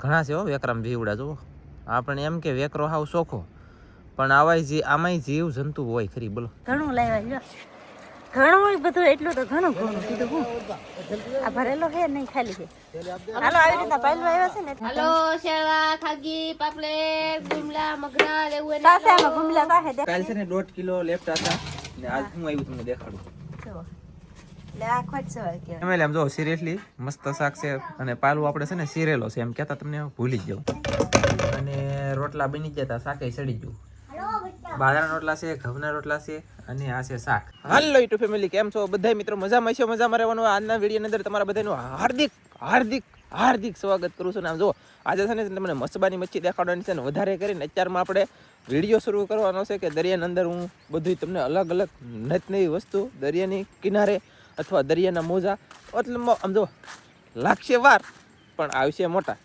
ઘણા છે હો વેકરામ જીવડા જુઓ. આપણે એમ કે વેકરો હાવ સોખો, પણ આમાંય જીવ જંતુ હોય ખરી. બોલો ઘણું લાવ્યા ઘણું બધું, એટલું તો ઘણું કીધું. હું આ ભરેલો છે નહીં, ખાલી છે. હાલો આવી રીતના પાયલો આવ્યા છે ને. હાલો શેરવા ખાગી પાપલેટ ગુમલા મગરા લેવું એને તાસે આમાં ગુમલા કાહે દે. કાલ છે ને 1.5 કિલો લેફ્ટ હતા ને આજ હું આવ્યું તમને દેખાડું. લે આ ખોટ સવાલ કે એમ આમ જો સિરિયસલી મસ્ત શાક છે અને પાલું આપણે છે ને સિરેલો છે એમ કહેતા તમને ભૂલી જ જાઉં. અને રોટલા બની જતા શાકે સડી ગયું. બાજરાના રોટલા છે, ઘઉંના રોટલા છે અને આ છે શાક. હાલો યુટ્યુબ ફેમિલી, કેમ છો બધા મિત્રો? મજામાં છો? મજામાં રહેવાનું. આજના વિડીયોની અંદર તમારા બધાનું હાર્દિક સ્વાગત કરું છું. ને આમ જો આજે છે ને તમને મસબાની મચ્છી દેખાડવાની છે ને વધારે કરીને અત્યારમાં આપણે વિડીયો શરૂ કરવાનો છે કે દરિયાની અંદર હું બધું તમને અલગ અલગ નવી વસ્તુ દરિયાની કિનારે અથવા દરિયાના મોજા એટલે આમ જો લાગશે વાર પણ આવશે મોટા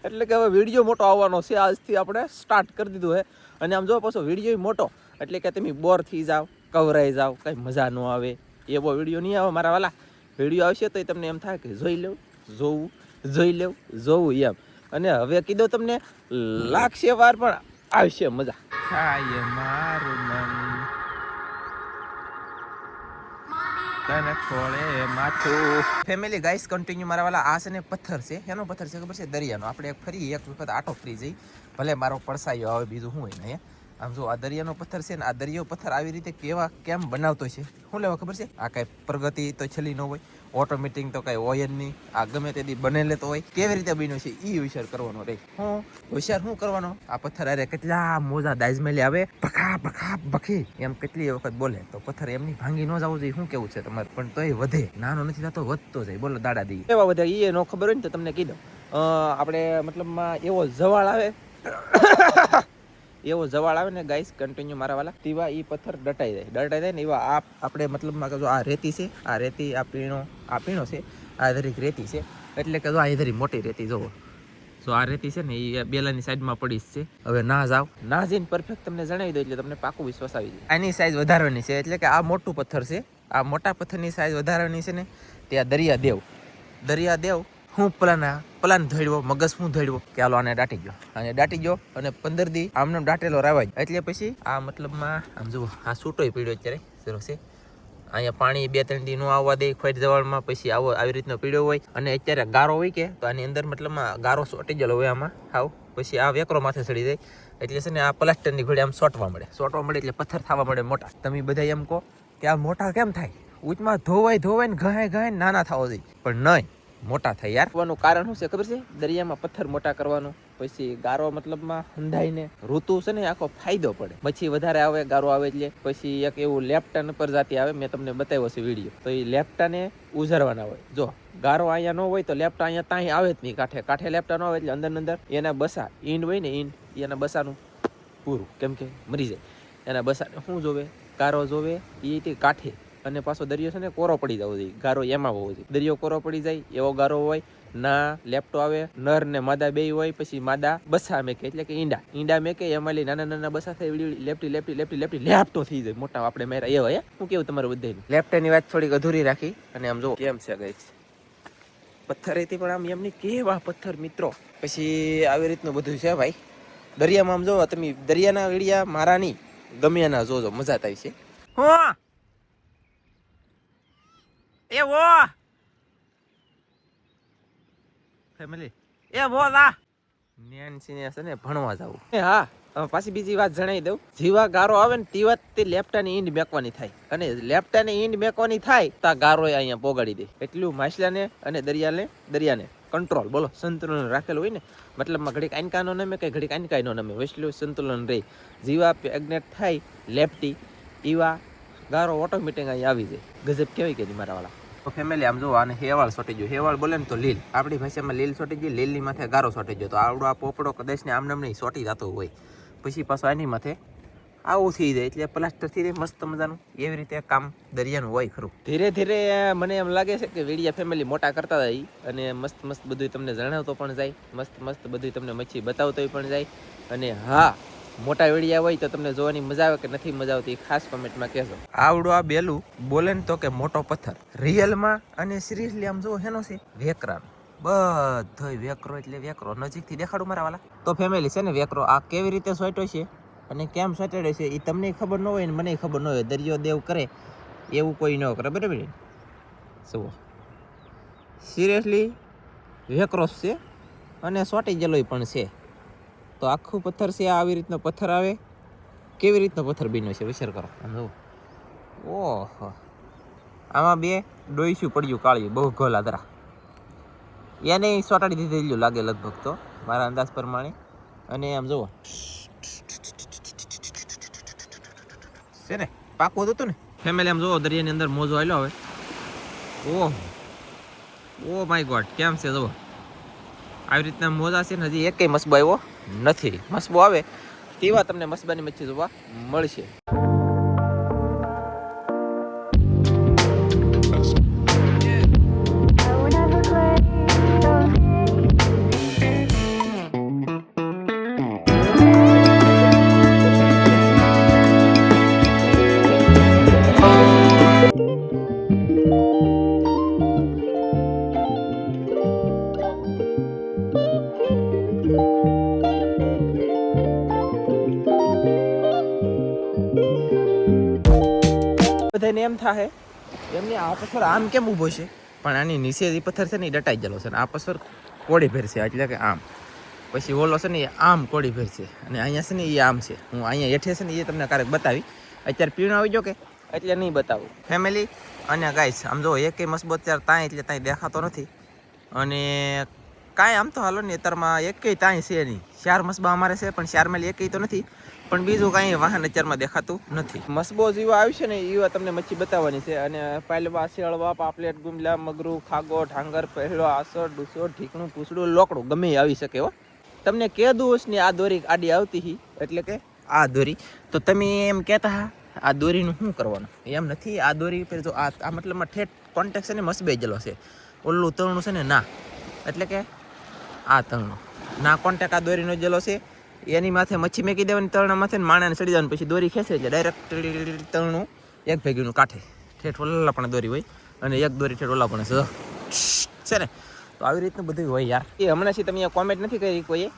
એટલે કે હવે વિડીયો મોટો આવવાનો છે. આજથી આપણે સ્ટાર્ટ કરી દીધું છે. અને આમ જો પાછો વિડીયો મોટો એટલે કે તમે બોર થઈ જાઓ, કવરાઈ જાઓ, કંઈ મજા ન આવે એવો વિડીયો નહીં આવે મારા વાલા. વિડીયો આવશે તો તમને એમ થાય કે જોઈ લઉં જોવું એમ. અને હવે કીધું તમને લાગશે વાર પણ આવશે મજા. થાય મારું મન તને ખોળે માથું. ફેમિલી ગાઈસ કન્ટિન્યુ મારા વાલા. આ છે ને પથ્થર છે. એનો પથ્થર છે ખબર છે? દરિયાનો. આપણે એક વખત આટો ફરી જઈ, ભલે મારો પડસાયો આવે, બીજું શું હોય ને. આમ જો આ દરિયાનો પથ્થર છે ને આ દરિયો પથ્થર આવી રીતે કેમ બનાવતો છે શું લેવા ખબર છે? આ કાંઈ પ્રગતિ તો છેલ્લી ન હોય, ઓટોમેટિક તો કાંઈ હોય જ નહીં. આ ગમે તેથી બનેલે તો હોય. કેવી રીતે બન્યો છે એ વિચાર કરવાનો રહે. હોશિયાર શું કરવાનો? આ પથ્થર અરે કેટલા મોજા દાજમેલી આવે, ભખી એમ કેટલી વખત બોલે તો પથ્થર એમની ભાંગી ન જવું જોઈએ. શું કેવું છે તમારે? પણ તોય વધે, નાનો નથી થતો, વધતો જાય. બોલો દાડા દી એવા વધે. એ ન ખબર હોય ને તો તમને કહી દઉં. આપણે મતલબમાં એવો જવાળ આવે ને ગાઈસ કન્ટિન્યુ મારા વાલા, તેવા એ પથ્થર દટાઈ જાય ને એવા આપણે મતલબમાં જો આ રેતી છે, આ રેતી આ પીણો છે, આ દરેક રેતી છે. એટલે કે જો આ ધરી મોટી રેતી જોવો. તો આ રેતી છે ને એ બેલાની સાઈડમાં પડી છે. હવે ના જઈને પરફેક્ટ તમને જણાવી દો એટલે તમને પાકું વિશ્વાસ આવી જાય. આની સાઈઝ વધારવાની છે એટલે કે આ મોટું પથ્થર છે. આ મોટા પથ્થરની સાઈઝ વધારવાની છે ને ત્યાં દરિયાદેવ હું પ્લાન ધોડ્યો, મગજ હું ધોડ્યો કે હાલો આને દાટી ગયો અને 15 દી આમને દાટેલો રાવાય. એટલે પછી આ મતલબમાં આમ જુઓ આ છૂટોય પીડ્યો અત્યારે જરો છે. અહીંયા પાણી 2-3 દી નો આવવા દે ખોટ જવાળમાં, પછી આવી રીતનો પીડ્યો હોય. અને અત્યારે ગારો હોય કે તો આની અંદર મતલબમાં ગારો સોટી ગયેલો હોય આમાં હાવ. પછી આ વેકરો માથે ચડી જાય એટલે છે ને આ પ્લાસ્ટરની ઘોડે આમ સોટવા મળે એટલે પથ્થર થવા મળે મોટા. તમે બધા એમ કહો કે આ મોટા કેમ થાય? ઉચમાં ધોવાય ને ઘાય નાના થવા જોઈએ, પણ નહીં, મોટા થાય યાર. નું કારણ શું છે ખબર છે? દરિયામાં પથ્થર મોટા કરવાનું. પછી ગારો મતલબમાં હંધાઈને ઋતુ છે ને આખો ફાયદો પડે. પછી વધારે આવે ગારો આવે એટલે પછી એક એવું લેપ્ટન પ્રજાતિ આવે, મેં તમને બતાવ્યો છે વિડીયો. તો એ લેપ્ટાને ઉઝરવાના હોય. જો ગારો અહીંયા ન હોય તો લેપ્ટા અહીંયા ત્યાં આવે જ નહીં. કાંઠે લેપ્ટા ન આવે એટલે અંદર એના બસા ઈંડ હોય ને એના બસાનું પૂરું, કેમ કે મરી જાય. એના બસાને શું જોવે? ગારો જોવે એ કાંઠે. અને પાછો દરિયો છે ને કોરો પડી જવો જોઈએ. ગારો એમાં હોવો જોઈએ. દરિયો કોરો પડી જાય એવો ગારો હોય ના. લેપટો આવે, નર ને માદા બે હોય. પછી માદા બસા મેકે એટલે કે ઈંડા મેકે. એમાં લઈ નાના બસા થાય, લેપટી લેપટો થઈ જાય મોટા. આપણે મેરા એવા હું કેવું તમારું બધાનું. લેપટાની વાત થોડીક અધૂરી રાખી. અને આમ જો કેમ છે ગઈ પથ્થર હતી પણ આમ એમની કેવા પથ્થર મિત્રો. પછી આવી રીતનું બધું છે ભાઈ દરિયામાં. આમ જો તમે દરિયાના વીડિયા મારા નહીં ગમે એના જોજો, મજા થાય છે. એવો ફેમિલી નેન્સીને છે ને ભણવા જવું. હા પાછી બીજી વાત જણાવી દઉં. જીવા ગારો આવે ને તેવા તે લેપ્ટાની ઈંડ મેકવાની થાય. અને લેપ્ટાની ઈંડ મેકવાની થાય તો ગારો અહીંયા પોગાડી દે. એટલું માછલાને અને દરિયાને કંટ્રોલ, બોલો સંતુલન રાખેલું હોય ને. મતલબમાં ઘડીક આનકાનો નમે કે ઘડીક આનકાઈનો નમે, વૈસલું સંતુલન રહે. જીવા પ્રેગ્નેટ થાય લેપ્ટી એવા ગારો ઓટોમેટિક અહીંયા આવી જાય. ગજબ કેવાય કે નહીં મારા વાળા. તો ફેમિલી આમ જો આને હેવાળ સોટી ગયો. હેવાળ બોલે ને તો લીલ, આપણી ભાષામાં લીલ સોટી ગઈ. લીલની માથે ગારો સોટી ગયો તો આવડો આ પોપડો કદાચ ને આમ નહીં સોટી જતો હોય. પછી પાછો આની માથે આવું થઈ જાય એટલે પ્લાસ્ટર થઈ જાય મસ્ત મજાનું. એવી રીતે કામ દરિયાનું હોય ખરું. ધીરે ધીરે મને એમ લાગે છે કે વિડીયા ફેમિલી મોટા કરતા જાય અને મસ્ત બધું તમને જણાવતો પણ જાય, મસ્ત બધું તમને મચ્છી બતાવતો પણ જાય. અને હા મોટા વિડીયા હોય તો તમને જોવાની મજા આવે કે નથી મજા આવતી ખાસ કોમેન્ટમાં કહેજો. આવડો આ બેલું બોલે ને તો કે મોટો પથ્થર રિયલમાં અને સિરિયસલી આમ જો હેનો છે વેકરાનો. બધોય વેકરો એટલે વેકરો નજીકથી દેખાડું મારા વાલા. તો ફેમિલી છે ને વેકરો આ કેવી રીતે સોટ્યો છે અને કેમ સોટ્યો છે એ તમને ખબર ન હોય ને મને ખબર ન હોય. દરિયો દેવ કરે એવું કોઈ ન કરે, બરાબર ને? જુઓ સિરિયસલી વેકરો છે અને સોટી ગયેલો પણ છે. તો આખું પથ્થર છે, આવી રીતનો પથ્થર આવે, કેવી રીતનો પથ્થર બન્યો છે વિચાર કરો. જુઓ, ઓહો, આમાં બે ડોઈશું પડ્યું કાળ્યું બહુ ગોલા ધરા, એને સોટાડી દીધેલું લાગે લગભગ તો મારા અંદાજ પ્રમાણે. અને આમ જુઓ છે ને પાકું હતું ને ફેમિલી. આમ જુઓ દરિયાની અંદર મોજો આવેલો હવે. ઓહ ઓ માય ગોડ, કેમ છે જુઓ આવી રીતના મોજા છે ને. હજી એકેય મસબો આવ્યો નથી. મસબો આવે તેવા તમને મસબાની મચ્છી જોવા મળશે. બધાને એમ થાય એમને આ પથ્થર આમ કેમ ઊભો છે, પણ આની નીચે જે પથ્થર છે ને એ ડટાઈ ગયેલો છે. આ પથ્થર કોડી ભેર છે, એટલે કે આમ. પછી ઓલો છે ને એ આમ કોડી ભેર છે અને અહીંયા છે ને એ આમ છે. હું અહીંયા હેઠે છે ને એ તમને ક્યારેક બતાવી. અત્યારે પીણો આવી ગયો કે એટલે નહીં બતાવું ફેમિલી. અને ગાઈસ આમ જો એકેય મસબો અત્યારે તાંય એટલે તાંય દેખાતો નથી. અને કાંઈ આમ તો હાલો ને અત્યારમાં એકેય તાંય છે નહીં. 4 મસબા અમારે છે પણ 4 મેલી એકેય તો નથી. પણ બીજું કાંઈ વાહન અત્યારમાં દેખાતું નથી. મસબો જેવા આવ્યું છે ને એવા તમને મચ્છી બતાવવાની છે. અને પાયલવા, શેળવા, પાપલેટ, ગુમલા, મગરું, ખાગો, ઢાંગર, પહેલો, આસર, ડુસો, ઢીકણું, પૂછડું, લોકડું ગમે એ આવી શકે હો. તમને કીધું ને આ દોરી આડી આવતી હતી, એટલે કે આ દોરી. તો તમે એમ કહેતા હા આ દોરીનું શું કરવાનું? એમ નથી. આ દોરી પર જો આ મતલબમાં ઠેઠ કોન્ટેક્ટ છે ને મસબે ગયેલો છે. ઓલું તણું છે ને ના, એટલે કે આ તણું ના કોન્ટેક્ટ આ દોરીનો ગયેલો છે. એની માથે મચ્છી મેકી દેવાની તરણા માથે, માણાને ચડી જવાનું. પછી દોરી ખેંચે એટલે ડાયરેક્ટ તરણું એક ભેગીનું કાંઠે ઠેઠ ઓલા પણ દોરી હોય અને એક દોરી ઠેઠ ઓલા પણ છે ને. તો આવી રીતનું બધું હોય યાર. એ હમણાંથી તમે અહીંયા કોમેન્ટ નથી કરી કોઈએ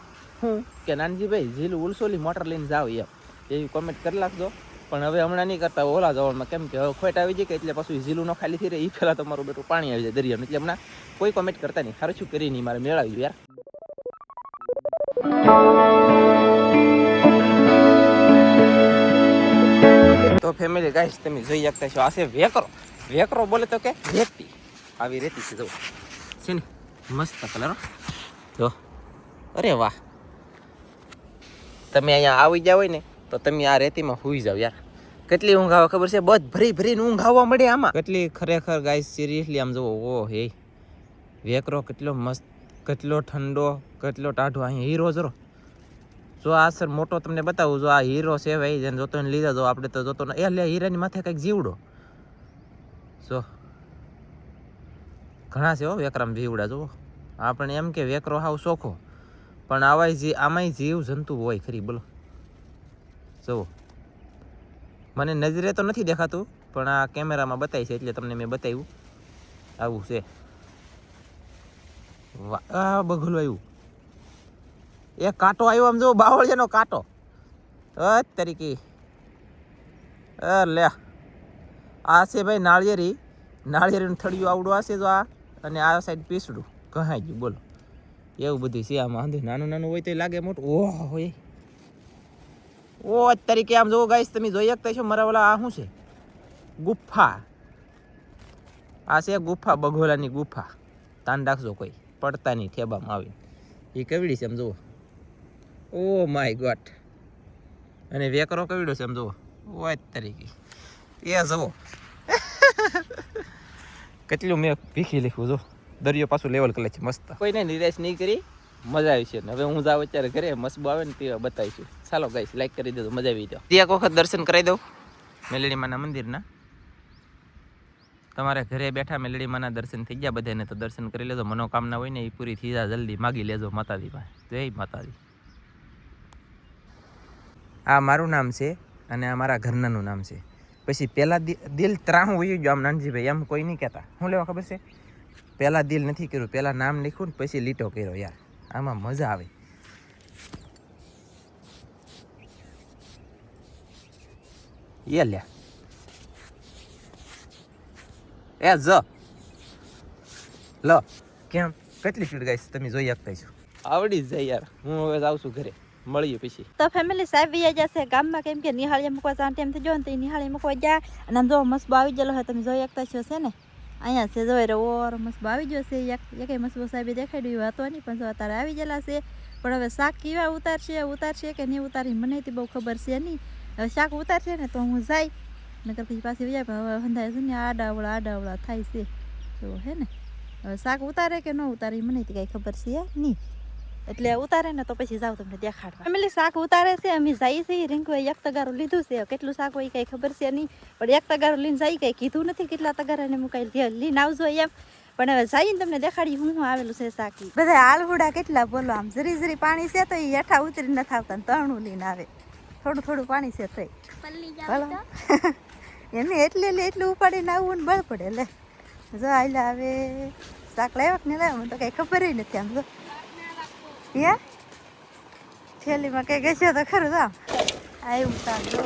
હું કે નાનજીભાઈ ઝીલું ઉલસોલી મોટર લઈને જાઓ એમ એવી કોમેન્ટ કરી નાખજો. પણ હવે હમણાં નહીં કરતા ઓલા જવામાં, કેમ કે હવે ખોટ આવી જાય કે એટલે પાછું ઝીલું ન ખાલી થઈ રહે એ પહેલાં તમારું બેટું પાણી આવી જાય દરિયામાં. એટલે હમણાં કોઈ કોમેન્ટ કરતા નહીં. સારું શું કરી નહીં, મારે મેળાવી યાર. તો ફેમિલી ગાઈસ તમે જોઈ શકતા છો આ છે વેકરો. વેકરો બોલે તો કે રેતી. આવી રેતી છે જો છે ને, મસ્ત કલર જો. અરે વાહ, તમે અહીંયા આવી જાવ હોય ને તો તમે આ રેતીમાં હુઈ જાવ યાર. કેટલી ઊંઘ આવે ખબર છે? બધ ભરી ભરીને ઊંઘ આવવા મળે આમાં. કેટલી ખરેખર ગાઈસ સિરિયસલી આમ જુઓ. ઓ હે વેકરો કેટલો મસ્ત, કેટલો ઠંડો, કેટલો ટાઢો. અહીંયા હીરો જરો જો આ સર મોટો તમને બતાવું. જો આ હીરો છે ભાઈ, જેને જોતો ને લીધા. જો આપણે તો જોતો ને એ લે હીરાની માથે કંઈક જીવડો જો ઘણા છે હો વેકરામ જીવડા. જુઓ આપણે એમ કે વેકરો હાવ સોખો, પણ આમાંય જીવ જંતુ હોય ખરી. બોલો જુઓ, મને નજરે તો નથી દેખાતું પણ આ કેમેરામાં બતાવી છે એટલે તમને મેં બતાવ્યું. આવું છે. વાહ, આ બગલું આવ્યું. એક કાંટો આવ્યો આમ જો, બાવળિયાનો કાંટો તરીકે. લે આ છે ભાઈ નાળિયેરી. નાળિયેરીનું થળિયું આવડું આ છે જો આ, અને આ સાઈડ પીસડું કહાઈ ગયું. બોલો એવું બધું છે આમાં. વાંધો નાનું નાનું હોય તો લાગે મોટું. ઓહ હોય ઓ તરીકે આમ જોવો ગાઈસ તમે જોઈ શકતા છો મારા વાલા. આ શું છે? ગુફા. આ છે ગુફા, બગોલાની ગુફા. તાન રાખજો કોઈ પડતા નહીં ઠેબામાં આવી. એ કેવડી છે આમ જુઓ. Oh my God. અને વેકરો કેવડો છે આમ જુઓ. ઓ તરીકે એ જુઓ કેટલું મેં ભીખી લખ્યું. જો દરિયો પાછું લેવલ કરે છે મસ્ત. કોઈને નિરાશ નહીં કરી, મજા આવી છે. હવે હું જાઉં અત્યારે ઘરે, મસ્બો આવે ને તે બતાવીશું. ચાલો ગાઈસ લાઈક કરી દેજો, મજા આવી જાવ. એક વખત દર્શન કરાવી દઉં મેલડી માના મંદિરના. તમારે ઘરે બેઠા મેલડી માના દર્શન થઈ ગયા બધાને, તો દર્શન કરી લેજો. મનોકામના હોય ને એ પૂરી થઈ જાય. જલ્દી માગી લેજો માતાજી પાસે. જય માતાજી. આ મારું નામ છે અને આ મારા ઘરનાનું નામ છે. પછી પહેલાં દિલ ત્રાહું વયું ગયો આમ નાનજીભાઈ, એમ કોઈ નહીં કહેતા. શું લેવા ખબર છે? પહેલા દિલ નથી કર્યું, પહેલા નામ લખ્યું ને પછી લીટો કર્યો યાર, આમાં મજા આવે. એ લ્યા એ જ લો કેમ કેટલી સ્પીડ ગાઈસ તમે જોઈ શકતા છો, આવડી જ જાય યાર. હું હવે જાઉં છું ઘરે, મળીએ પછી. તો ફેમિલી સાહેબ વી જશે ગામમાં, કેમ કે નિહાળી મૂકવા જવાનો ટાઈમ થઈ ગયો ને, તો નિહાળી મૂકવા જાય. અને આમ જો મસબો આવી ગયેલો હોય, તમે જોઈ શકતા છો છે ને, અહીંયા છે જોઈ રહ્યો ઓર મસબો આવી ગયો છે. એક મસબો સાહેબે દેખાડ્યું હતો નહીં, પણ જો અત્યારે આવી ગયેલા છે. પણ હવે શાક કેવા ઉતારશે કે નહીં ઉતારી મને બહુ ખબર છે નહીં. હવે શાક ઉતારશે ને તો હું જાય, નકર પછી પાછી જાય. પણ હવે હંધાય છે ને આડાવળા થાય છે તો હે ને. હવે શાક ઉતારે કે ન ઉતારે મને કાંઈ ખબર છે નહીં, એટલે ઉતારે ને તો પછી જાવ તમને દેખાડવા. ફેમિલી શાક ઉતારે છે, અમે જઈએ છીએ. રીંકુએ એક તગારું લીધું છે, કેટલું શાક હોય કઈ ખબર છે નહીં, પણ એક તગારું લઈને જાય, કઈ કીધું નથી કેટલા તગારાને મુકાઈ લઈને આવજો એમ. પણ હવે જઈને તમને દેખાડી હું આવેલું છે શાક. બધા આલહુડા કેટલા બોલો, આમ જરી પાણી છે તો એ હેઠા ઉતરી નથી આવતા, તણું લઈને આવે. થોડું પાણી છે તો એને એટલું ઉપાડીને આવવું ને બળ પડે. લે જો આયલા હવે શાક લાવ્યા કે નહીં લાવ્યા મને તો કઈ ખબર નથી. આમ જો હે થેલીમાં કઈ ગઈ તો ખરું. આમ આવ્યું શાક જો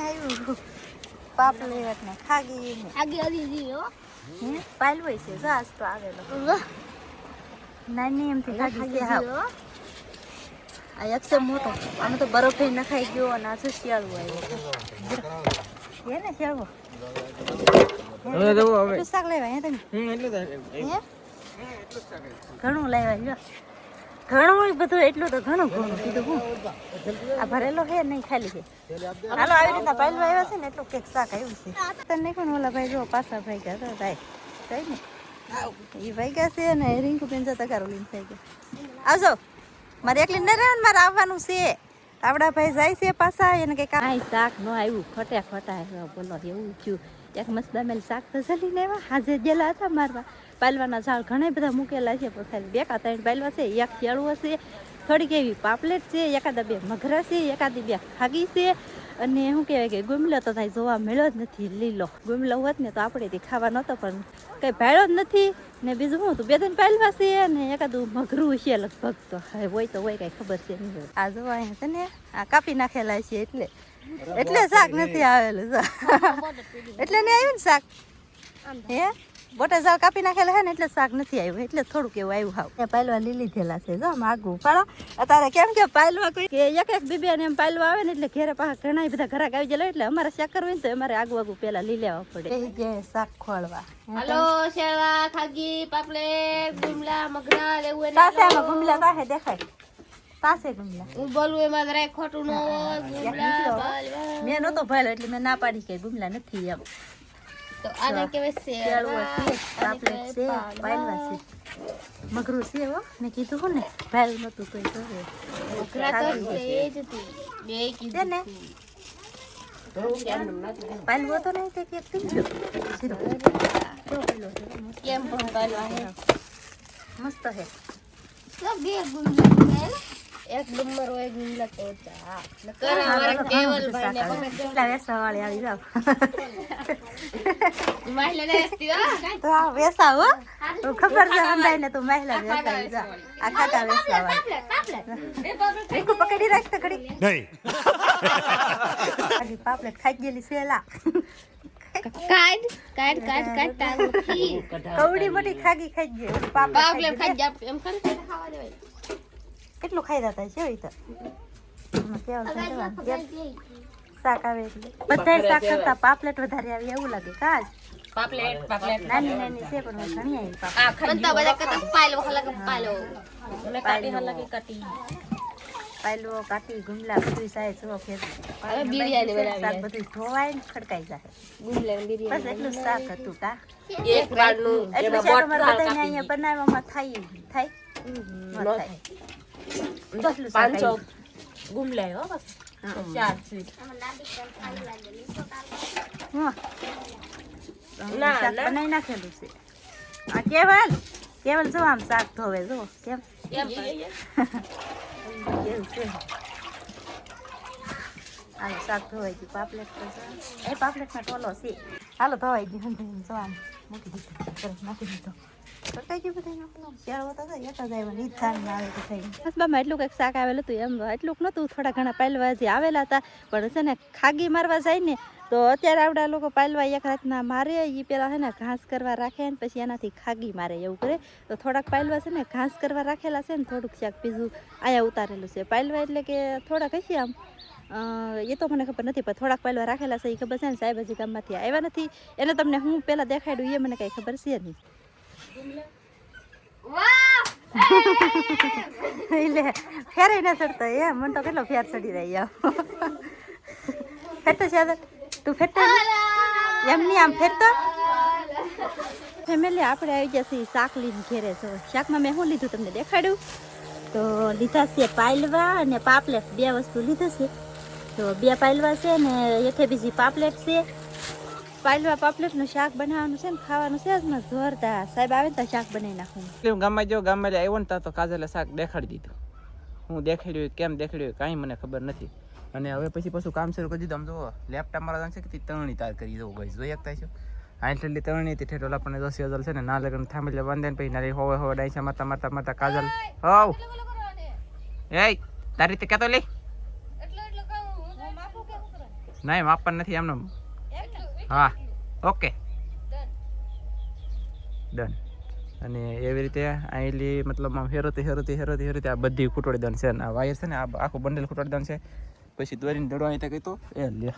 આવ્યું, પાપલેટ ને ખાગી ને પાયલ હોય છે. જો આજ તો આવેલો નાની એમથી ખાગી છે. હા આ એક છે મોટો, આમાં તો બરફ નખાઈ ગયો અને આ છે શિયાળું આવ્યું. હે ને શિયાળું શાક લેવાય તમે ઘણું લાવ્યા લ્યો, ઘણું હોય બધું. એટલું તો ઘણું કીધું હું આ ભરેલો હે નહીં ખાલી છે. હાલો આવી રીતના પાયલું આવ્યા છે ને એટલું કેક શાક આવ્યું છે. તને કોણ ઓલા ભાઈ જો પાછા ભાઈ ગયા તો ભાઈ કઈ ને એ ભાઈ ગયા છે ને રીંકુ બેન જતા કારો લઈને થઈ ગયા. આવજો મારે એકલી ન રહે ને, મારે આવવાનું છે. આપડા ભાઈ જાય છે પાછા એને કઈ કાંઈ શાક ન આવ્યું, ખોટા બોલો એવું થયું. એક મસ્ત દામેલ શાક તો જલી ને આવ્યા, હાજે ગયેલા હતા મારવા. પાલવાના ઝાડ ઘણા બધા મૂકેલા છે, પણ ખાલી 2 કે 3 પાલવા છે. એક કેળું હશે, થોડીક એવી પાપલેટ છે, એકાદા 2 મગરા છે, એકાદી 2 ખાગી છે. અને શું કહેવાય કે ગુમલો તો કાંઈ જોવા મળ્યો જ નથી. લીલો ગુમલો હોત ને તો આપણે ખાવા નહોતો, પણ કંઈ ભાડ્યો જ નથી. ને બીજું શું હતું 2-3 પાલવા છે અને એકાદું મગરું છે લગભગ. તો હોય તો હોય કાંઈ ખબર છે નહીં. આ જોવા અહીંયા છે ને આ કાપી નાખેલા છે એટલે શાક નથી આવેલું. એટલે નહીં આવ્યું ને શાક, હે બોટા ઝાડ કાપી નાખેલા હે ને એટલે શાક નથી આવ્યું, એટલે થોડુંક એવું આવ્યું. હાવ પાયલવા લીલી થયેલા છે. જો આમ આગું પાડો અત્યારે કેમ કે પાયલવા કોઈ કે એક બીબી ને એમ પાયલવા આવે ને એટલે ઘેરે પાછા ઘણા બધા ઘરાક આવી જાય, એટલે અમારે શાક કરવું ને તો અમારે આગું પેલા લઈ લેવા પડે શાક ખોળવા. હાલો શેરવા ખાગી પાપલેટ ગુમલા મગરા લેવું પાસે આમાં ગુમલા પાસે દેખાય પાસે ગુમલા. હું બોલું એમાં જરાય ખોટું ન હોય. ગુમલા મેં નતો ભાઈલો એટલે મેં ના પાડી કે ગુમલા નથી એમ. તો આને કેવે છે પાપલેટ છે, પાયલવા છે, મગરું છે. હો ને કીધું હું ને ભાઈલ નતું તો મગરા તો એ જ હતી બે કીધું ને પાયલવો તો નહીં તે કેક પીજો કેમ પણ પાલવા હે મસ્ત હે. તો બે ગુમલા એક નંબર હોય ગુમલા તો ચા નકર અમારે કેવલ ભાઈ ને પકડ કેટલા વેસા વાળી આવી જાવ મહિલા ને હસ્તી હો તો આ વેસા હો તો ખબર છે હંદાઈ ને તું મહિલા વેસા આવી જા. આ ખાટા વેસા વાળી રીકુ પકડી રાખ તો ઘડી નહીં આજી પાપલેટ ખાઈ ગયેલી સેલા કાઢ તાંગી કવડી મોટી ખાગી ખાઈ ગઈ પાપલેટ ખાઈ જા એમ કર ખાવા દેવાય. કેટલું ખાઈ જતા છે હોય તો શાક આવે એટલે બધા શાક કરતા પાપલેટ વધારે આવી એવું લાગે. કાજ પાપલેટ નાની નાની છે પણ ઘણી આવી પાપલેટ. બનતા બધા કરતા પાયલો હલક પાયલો મને કાટી હલક કાટી પાયલો કાટી ગુમલા બધું સાય જો ફેર હવે બિરયાની બનાવી શાક બધું ધોવાય ને ખડકાઈ જાય. ગુમલા બિરયાની બસ એટલું શાક હતું કા એક વાળનું એટલું શાક અમારે બધાને અહીંયા બનાવવામાં થાય ન થાય. 500 ગુમલા હો બસ 4 સ્વીટ ના બનાવી નાખેલું છે. આ કેવલ જો આમ શાક ધોવે જો કેમ કેવું છે. હાલો શાક ધોવાઈ ગયું. પાપલેટ એ પાપલેટમાં ટોલો છે. હાલો ધોવાઈ ગયું જો આમ મૂકી દીધું નાખી દીધો. સરકાઈ ગયું બધા શિયાળો તો એક જ આવ્યો રીત ધાનમાં આવે તો થઈ બસમાં એટલું કંઈક શાક આવેલું હતું એમ એટલું નહોતું થોડા ઘણા પાલવા જે આવેલા હતા પણ છે ને ખાગી મારવા જાય ને તો અત્યારે આવડા લોકો પાલવા એક રાતના મારે એ પેલા છે ને ઘાસ કરવા રાખે ને પછી એનાથી ખાગી મારે એવું કરે તો થોડાક પાલવા છે ને ઘાસ કરવા રાખેલા છે ને થોડુંક શાક બીજું આયા ઉતારેલું છે પાલવા એટલે કે થોડાક હશે આમ એ તો મને ખબર નથી પણ થોડાક પાલવા રાખેલા છે એ ખબર છે ને સાહેબ હજી ગામમાંથી આવ્યા નથી એને તમને હું પેલા દેખાડ્યું એ મને કઈ ખબર છે નહીં એટલે ફેરે ના ચડતો એ મને તો કેટલો ફેર ચડી રહી ફેરતો છે તું ફેરતો એમ નહીં આમ ફેરતો ફેમિલી આપણે આવી ગયા છીએ શાક લઈને ઘેરે છો શાકમાં મેં શું લીધું તમને દેખાડ્યું તો લીધા છે પાલવા અને પાપલેટ બે વસ્તુ લીધું છે તો બે પાલવા છે ને એઠે બીજી પાપલેટ છે પાલવા પાપલેટનું શાક બનાવવાનું છે ને ખાવાનું છે જ જોરદાર સાહેબ આવે તો શાક બનાવી નાખું હું ગામમાં જો ગામમાં આવ્યો ને તો કાજલે શાક દેખાડી દીધું હું દેખાડ્યું કેમ દેખાડ્યું કાંઈ મને ખબર નથી અને હવે પછી પાછું કામ શરૂ કરી દીધું આમ જો લેપટોપ મારા છે કે તરણી તાર કરી દઉં ગઈ જોઈ શકતા છો આટલી તરણી હતી ઠેઠ આપણને 10,000 છે ને ના લગન થાંભલે બાંધે ને પછી નારી હોવે હોવે ડાઈસા મારતા મારતા મારતા કાજલ હોવ એ તારી રીતે કહેતો લે નહીં માપવા નથી એમનો હા ઓકે ડન અને એવી રીતે આયલી મતલબ આમ હેરોતી આ બધી ખૂટોડી દન છે ને આ વાયર છે ને આ આખું બંડલ ખૂટોડી દન છે પછી દોરીને દડો અહીં કહી તો એ લે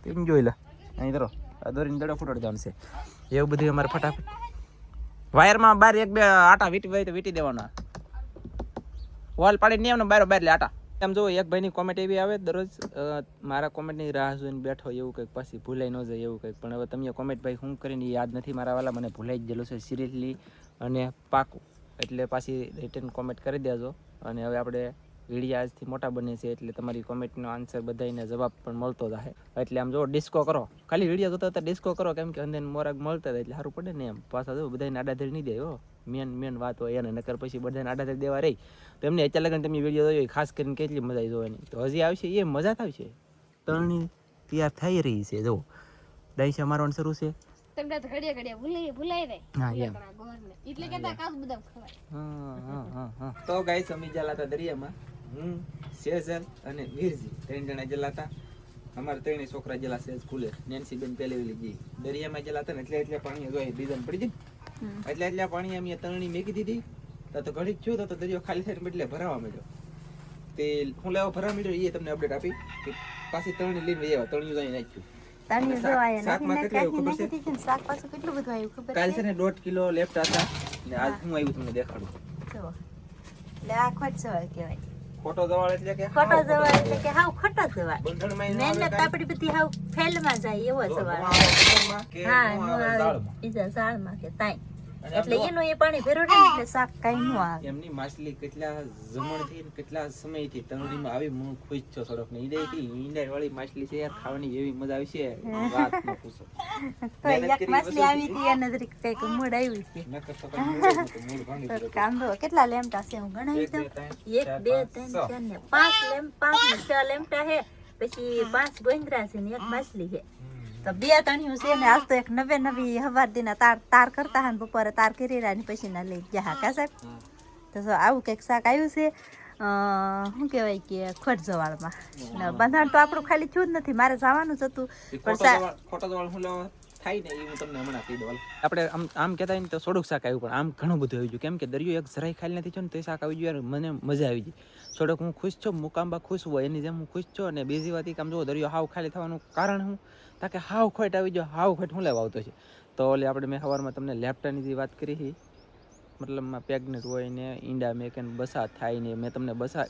તેમ જોઈ લે અહીં ધરો આ દોરીને દડો ખૂટોડી દન છે એવું બધું અમારે ફટાફટ વાયરમાં બાર એક બે આટા વીટી હોય તો વીટી દેવાના વોલ પાડી નહીં આવને બાર લે આટા એમ જો એક ભાઈની કોમેન્ટ એવી આવે દરરોજ મારા કોમેન્ટની રાહ જોઈને બેઠો એવું કંઈક પછી ભૂલાઈ ન જાય એવું કંઈક પણ હવે તમે કોમેન્ટ ભાઈ શું કરીને યાદ નથી મારા વાલા મને ભૂલાઈ જ ગયેલું છે સિરિયસલી અને પાકું એટલે પાછી રિટર્ન કોમેન્ટ કરી દેજો અને હવે આપણે વિડીયો આજથી મોટા બને છે એટલે તમારી કોમેન્ટનો આન્સર બધાને જવાબ પણ મળતો જાય એટલે આમ જો ડિસ્કો કરો ખાલી વિડીયો જોતા હતા ડિસ્કો કરો કેમ કે અંદર મોરાગ મળતા હતા એટલે સારું પડે ને એમ પાછા જો બધાને આડાધરી નહીં દે હો મેન વાત હોય એને નકર પછી બધાને આડાધરી દેવા રહી તો એમને અત્યારે લગન તમે વિડીયો જોયો ખાસ કરીને કેટલી મજા આવી જોવાની તો હજી આવશે એ મજા જ આવશે તરણી તૈયાર થઈ રહી છે જો ડાઈસા મારવાનું શરૂ છે તમને તો ઘડિયા ભૂલાઈ જાય હા એમ એટલે કેતા કાસ બદામ ખવાય હા તો ગાઈસ અમે જલા હતા દરિયામાં હું સેજલ અને વીરજી 3 જણા જલા હતા અમારા 3 છોકરા જલા સેજ કુલે નેન્સી બેન પહેલી ગઈ દરિયામાં જલા હતા ને એટલે પાણી જોઈ બીજન પડી ગઈ એટલે પાણી અમે તરણી મેકી દીધી તો ઘડી થયું તો દરિયો ખાલી થઈને એટલે ભરાવા માંડ્યો તે હું લેવા ભરાવા માંડ્યો એ તમને અપડેટ આપી કે પાછી તરણી લઈને આવ્યા તરણી જોઈ નાખ્યું તાણી જો આયા નથી શાક પાછું કેટલું બધું આવ્યું ખબર કાલ છે ને 1.5 કિલો લેફ્ટ હતા ને આજ હું આવ્યું તમને દેખાડું જો એટલે આ ખોટ સવાલ કહેવાય ખોટો જવાળ એટલે કે ખોટો જવાળ એટલે કે હાવ ખોટો જવાળ બંધણમાં મહેનત આપણી બધી હાવ ફેલમાં જાય એવો જવાળ હા નો આવે બીજા ઝાડમાં કે તાઈ એટલે એનું એ પાણી ભેરોડે એટલે શાક કાઈ નો આવે એમની માછલી કેટલા જમણથી ને કેટલા સમયથી તરણીમાં આવી હું ખુશ છો થોડોક ને ઈડેથી ઈંડા વાળી માછલી છે યાર ખાવાની એવી મજા આવી છે વાત ન પૂછો તો એક માછલી આવી હતી અને જરીક કઈક મૂડ આવ્યું છે નકર તો મૂળ ભાંગી તો કાંદો કેટલા લેમટા છે હું ગણાવી દઉં 1 2 3 4 ને 5 લેમ 5 ને 6 લેમટા છે પછી 5 ગોંદરા છે ને એક માછલી છે તો બે તણિયું છે ને આજ તો એક નવી હવાર દીના તાર કરતા હા બપોરે તાર કરી રહ્યા પછી ના લઈ ગયા કા સાહેબ તો આવું કંઈક શાક આવ્યું છે શું કહેવાય કે ખોટ જવાળમાં બંધાણ તો આપણું ખાલી થયું જ નથી મારે જવાનું જ હતું પણ ખોટો જવાળ હું લેવા થાય ને એ હું તમને હમણાં કહી દઉં આપણે આમ કહેતા ને તો થોડુંક શાક આવ્યું પણ આમ ઘણું બધું આવી ગયું કેમ કે દરિયો એક જરાય ખાલી નથી થયો ને તો શાક આવી ગયું મને મજા આવી ગઈ થોડોક હું ખુશ છું મુકાંબા ખુશ હોય એની જેમ હું ખુશ છું અને બીજી વાત કામ જો દરિયો હાવ ખાલી થવાનું કારણ હું તાકે હાવ ખોટ આવી ગયો હાવ ખોટ હું લેવા આવતો છે તો ઓલે આપણે મેં સવારમાં તમને લેપ્ટાની જે વાત કરી હતી મતલબમાં પ્રેગ્નેન્ટ હોય ને ઈંડા મેં કે બસા થાય ને મેં તમને બસા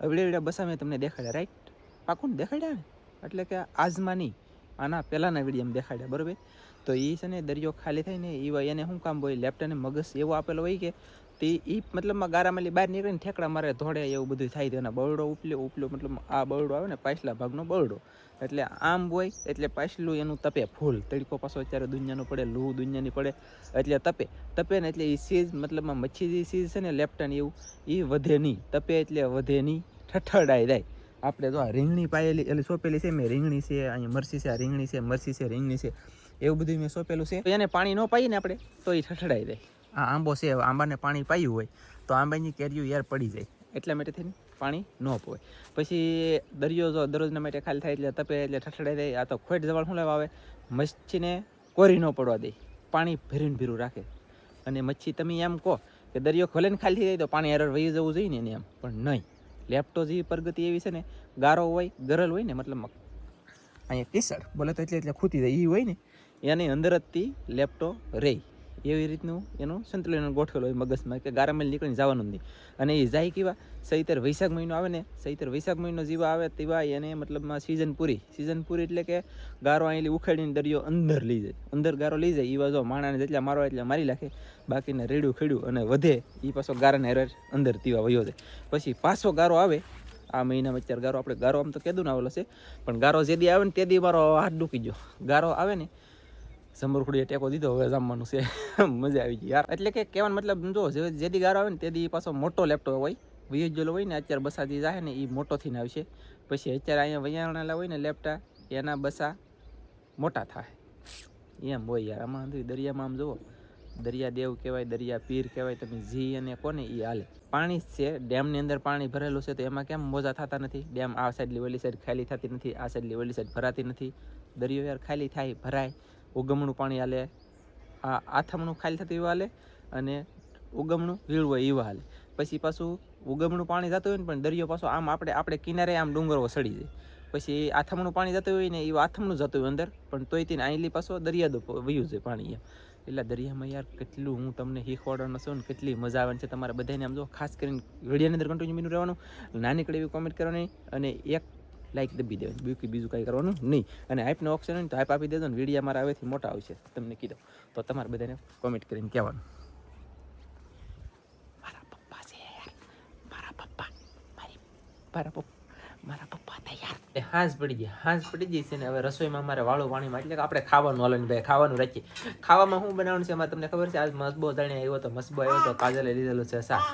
એવડે બસા મેં તમને દેખાડ્યા રાઈટ પાકું દેખાડ્યા ને એટલે કે આજમાં નહીં આના પહેલાંના વિડીયો દેખાડ્યા બરાબર તો એ છે ને દરિયો ખાલી થાય ને એ એને શું કામ હોય લેપ્ટાને મગજ એવો આપેલો હોય કે તે એ મતલબમાં ગારામાંથી બહાર નીકળીને ઠેકડા મારે ધોળે એવું બધું થાય તો એના બરડો ઉપલો મતલબ આ બરડો આવે ને પાછલા ભાગનો બરડો એટલે આમ હોય એટલે પાછલું એનું તપે ફૂલ તડકો પાછો અત્યારે દુનિયાનું પડે લૂ દુનિયાની પડે એટલે તપે ને એટલે એ સીઝ મતલબમાં મચ્છી જે સીઝ છે ને લેપ્ટાની એવું એ વધે નહીં તપે એટલે વધે નહીં ઠઠડાઈ જાય આપણે જો આ રીંગણી પાયેલી એટલે સોંપેલી છે મેં રીંગણી છે અહીંયા મરસી છે આ રીંગણી છે મરસી છે રીંગણી છે એવું બધું મેં સોંપેલું છે. તો એને પાણી ન પાઈએ ને આપણે તો એ ઠઠડાઈ જાય. આ આંબો છે, આંબાને પાણી પાયું હોય તો આંબાની કેરીઓ યાર પડી જાય, એટલા માટે થઈને પાણી ન પોય. પછી દરિયો જો દરરોજના માટે ખાલી થાય એટલે તપે એટલે ઠઠડાઈ જાય. આ તો ખોટ જવાળ શું લેવા આવે, મચ્છીને કોરી ન પડવા દે, પાણી ભીરું ભીરું રાખે. અને મચ્છી તમે એમ કહો કે દરિયો ખોલે ને ખાલી થઈ જાય તો પાણી એરર વહી જવું જોઈએ ને એને, એમ પણ નહીં. લેપ્ટો જેવી પ્રગતિ એવી છે ને, ગારો હોય ગરલ હોય ને, મતલબ અહીંયા ટીસર બોલે તો એટલે ખૂતી જાય એ હોય ને, એની અંદર જ તી લેપ્ટો રહે. એવી રીતનું એનું સંતુલન ગોઠવેલું હોય મગજમાં કે ગારામેલ નીકળીને જવાનું નહીં. અને એ જાય કેવા ચૈતર વૈશાખ મહિનો આવે ને, ચૈતર વૈશાખ મહિનો જેવા આવે તેવા એને મતલબમાં સિઝન પૂરી એટલે કે ગારો અહીંથી ઉખાડીને દરિયો અંદર લઈ જાય, અંદર ગારો લઈ જાય. એ બાજુ માણાને જેટલા મારવા એટલે મારી નાખે, બાકીને રેડું ખેડ્યું અને વધે એ પાછો ગારાને હેર અંદર તીવા વયો જાય. પછી પાછો ગારો આવે આ મહિનામાં. અત્યારે ગારો આપણે ગારો આમ તો કીધું ને આવેલો છે, પણ ગારો જે દી આવે ને તે દી મારો હાથ ડૂકી ગયો. ગારો આવે ને સમરખુડીએ ટેકો દીધો, હવે જમવાનું છે, મજા આવી ગઈ યાર. એટલે કે કહેવાનો મતલબ જો જે દી ગારો આવે ને તે દી પાછો મોટો લેપટોપ હોય, વિયજેલો હોય ને, અત્યારે બસાથી જાય ને એ મોટો થઈને આવશે. પછી અત્યારે અહીંયા વૈયાણેલા હોય ને લેપટા, એના બસા મોટા થાય એમ હોય યાર. આમાં દરિયામાં આમ જુઓ, દરિયા દેવ કહેવાય, દરિયા પીર કહેવાય, તમે જી અને કોને એ હાલે. પાણી જ છે, ડેમની અંદર પાણી ભરેલું છે, તો એમાં કેમ મોજા થતા નથી? ડેમ આ સાઈડની ઓલી સાઈડ ખાલી થતી નથી, આ સાઈડની ઓલી સાઈડ ભરાતી નથી. દરિયો યાર ખાલી થાય, ભરાય. ઉગમણું પાણી હાલે, આ આથમણું ખાલી થતું એવું હાલે, અને ઉગમણું વીળવું હોય એવું હાલે. પછી પાછું ઉગમણું પાણી જતું હોય ને, પણ દરિયો પાછો આમ આપણે કિનારે આમ ડુંગરો સડી જાય. પછી આથમણું પાણી જતું હોય ને એવું આથમણું જતું હોય અંદર, પણ તોય તેને આઈલી પાછો દરિયા વયું જાય પાણી એમ. એટલે દરિયામાં યાર કેટલું હું તમને શીખવાડવાનો છું ને, કેટલી મજા આવે છે. તમારે બધાને આમ જો ખાસ કરીને વિડીયોની અંદર કન્ટિન્યુ બન્યું રહેવાનું, નાનીકડી એવી કોમેન્ટ કરવાની, અને એક લાઈક દબી દેવાની, બીજું કાંઈ કરવાનું નહીં. અને હાઈપનો ઓપ્શન હોય ને તો હાઈપ આપી દેજો ને. વિડીયો મારા હવેથી મોટા આવશે તમને કીધું, તો તમારે બધાને કોમેન્ટ કરીને કહેવાનું મારા પપ્પા છે યાર, મારા પપ્પા તૈયાર. હાંસ પડી ગઈ છે ને. હવે રસોઈમાં અમારે વાળું પાણીમાં, એટલે કે આપણે ખાવાનું હાલે ભાઈ, ખાવાનું રાખીએ. ખાવામાં શું બનાવવાનું છે એમાં તમને ખબર છે? આજ મસબો જાણે આવ્યો તો, મસબો આવ્યો તો કાજલે લીધેલું છે શાક.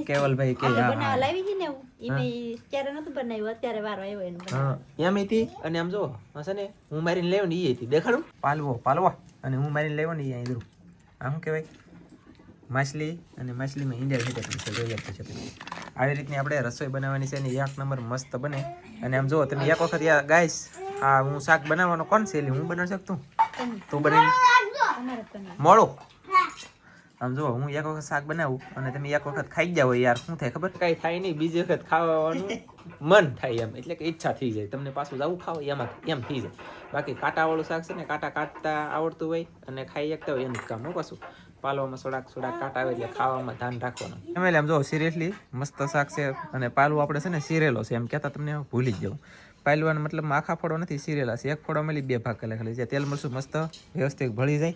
કેવલભાઈ કે બનાવવા લાવી છે ને, એમે ત્યારે નતું બનાવ્યું, અત્યારે વારો આવ્યો એનો. હા એમ હતી. અને આમ જો હશે ને, હું મારીને લેવો ને એ હતી, દેખાડું પાલવો, અને હું મારીને લેવો ને એ અહીં આ શું કહેવાય, માછલી. અને માછલીમાં ઈંડા છે. આવી રીતની આપણે રસોઈ બનાવવાની છે ને, એક નંબર મસ્ત બને. અને આમ જો તમે એક વખત યાર ગાઈસ, આ હું શાક બનાવવાનો કોણ છે? હું બનાવી શકતું, તું બનાવી મોડું. આમ જો હું એક વખત શાક બનાવું અને તમે એક વખત ખાઈ જાવ યાર, શું થાય ખબર? કાંઈ થાય નહીં, બીજી વખત ખાવાનું મન થાય એમ, એટલે કે ઈચ્છા થઈ જાય તમને પાછું જવું ખાવ એમાં, એમ થઈ જાય. બાકી કાંટાવાળું શાક છે ને, કાંટા કાઢતા આવડતું હોય અને ખાઈ શકતા હોય એનું જ કામ. હું પાછું પાલવામાં થોડાક કાંટા આવે એટલે ખાવામાં ધ્યાન રાખવાનું. એમ આમ જો સિરિયસલી મસ્ત શાક છે. અને પાલવું આપણે છે ને સિરેલો છે, એમ કહેતા તમને ભૂલી જ જાઉં. પાલવાનો મતલબ આખા ફળો નથી, સિરેલા છે. એક ફળો મળી 2 ભાગ કરેલા ખાલી છે. તેલ મરચું મસ્ત વ્યવસ્થિત ભળી જાય.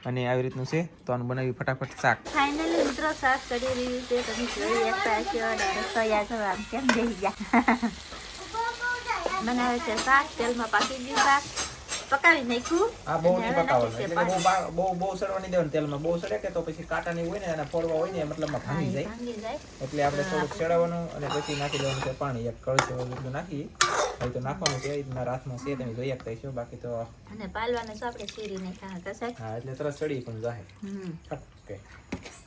અને આવી રીતનું છે, તો આનું બનાવી ફટાફટ શાક. ફાઇનલી મિત્રો શાક કરી રહ્યું છે, તમે જોઈ શકતા છો. રસોઈયા જો આમ કેમ બેસી ગયા. બનાવે છે શાક, તેલમાં પાકી ગયું શાક, પકાવી નાખ્યું. આ બહુ નહીં પકાવવાનું, એટલે બહુ સડવા નહીં દેવાનું. તેલમાં બહુ સડે કે તો પછી કાંટા નહીં હોય ને, અને ફોડવા હોય ને મતલબમાં ભાંગી જાય. એટલે આપણે થોડુંક ચડાવવાનું અને પછી નાખી દેવાનું છે પાણી. એક કળશો એટલું નાખી હવે તો નાખવાનું છે. મારા હાથમાં છે, તમે જોઈ શકતા છો. બાકી તો અને પાલવાને તો આપણે શીરી નહીં ખાવા કસાય. હા, એટલે તરત સડી પણ જાય. ઓકે,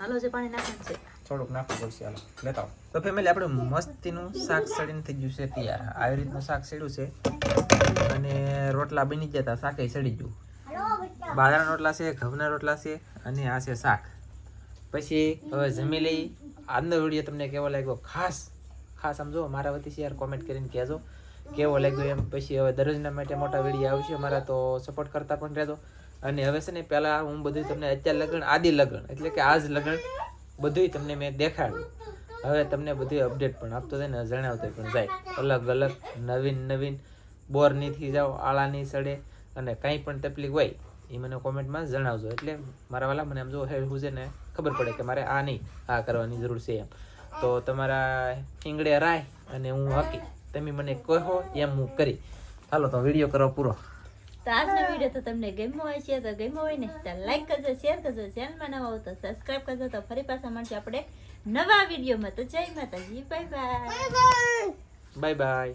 હાલો જે પાણી નાખવાનું છે, થોડુંક નાખવું પડશે. હાલો લેતા આવો. તો ફેમિલી આપણે મસ્તીનું શાક સડીને થઈ ગયું છે તૈયાર. આવી રીતનું શાક સડ્યું છે. અને રોટલા બની ગયા હતા, શાકે સડી ગયું. બાજરાના રોટલા છે, ઘઉંના રોટલા છે, અને આ છે શાક. પછી હવે જમી લઈ. આજનો વિડીયો તમને કેવો લાગ્યો ખાસ આમ જો મારા વતી શેર કોમેન્ટ કરીને કહેજો કેવો લાગ્યો એમ. પછી હવે દરરોજના માટે મોટા વિડીયો આવશે અમારા, તો સપોર્ટ કરતા પણ રહેજો. અને હવે છે ને પહેલાં હું બધું તમને અત્યારે લગ્ન, આદિ લગ્ન એટલે કે આજ લગ્ન બધુંય તમને મેં દેખાડ્યું. હવે તમને બધું અપડેટ પણ આપતો જાય ને, જણાવતો પણ જાય. અલગ નવીન બોર નહીં થઈ જાઓ, આળા નહીં સડે, અને કંઈ પણ તકલીફ હોય એ મને કોમેન્ટમાં જણાવજો. એટલે મારા વાલા મને આમ જો હું છે ને ખબર પડે કે મારે આ નહીં, આ કરવાની જરૂર છે એમ. તો તમારા ઈંગડે રાય અને હું હકી, તમે મને કહો એમ હું કરી. હાલો તો વિડીયો કરો પૂરો. તો આજનો વિડીયો તો તમને ગમ્યો હોય છે, તો ગમ્યો હોય ને તો લાઈક કરજો, શેર કરજો, ચેનલમાં નવા હો તો સબસ્ક્રાઇબ કરજો. તો ફરી પાછા મળશે આપણે નવા વિડીયોમાં. તો જય માતાજી, બાય બાય.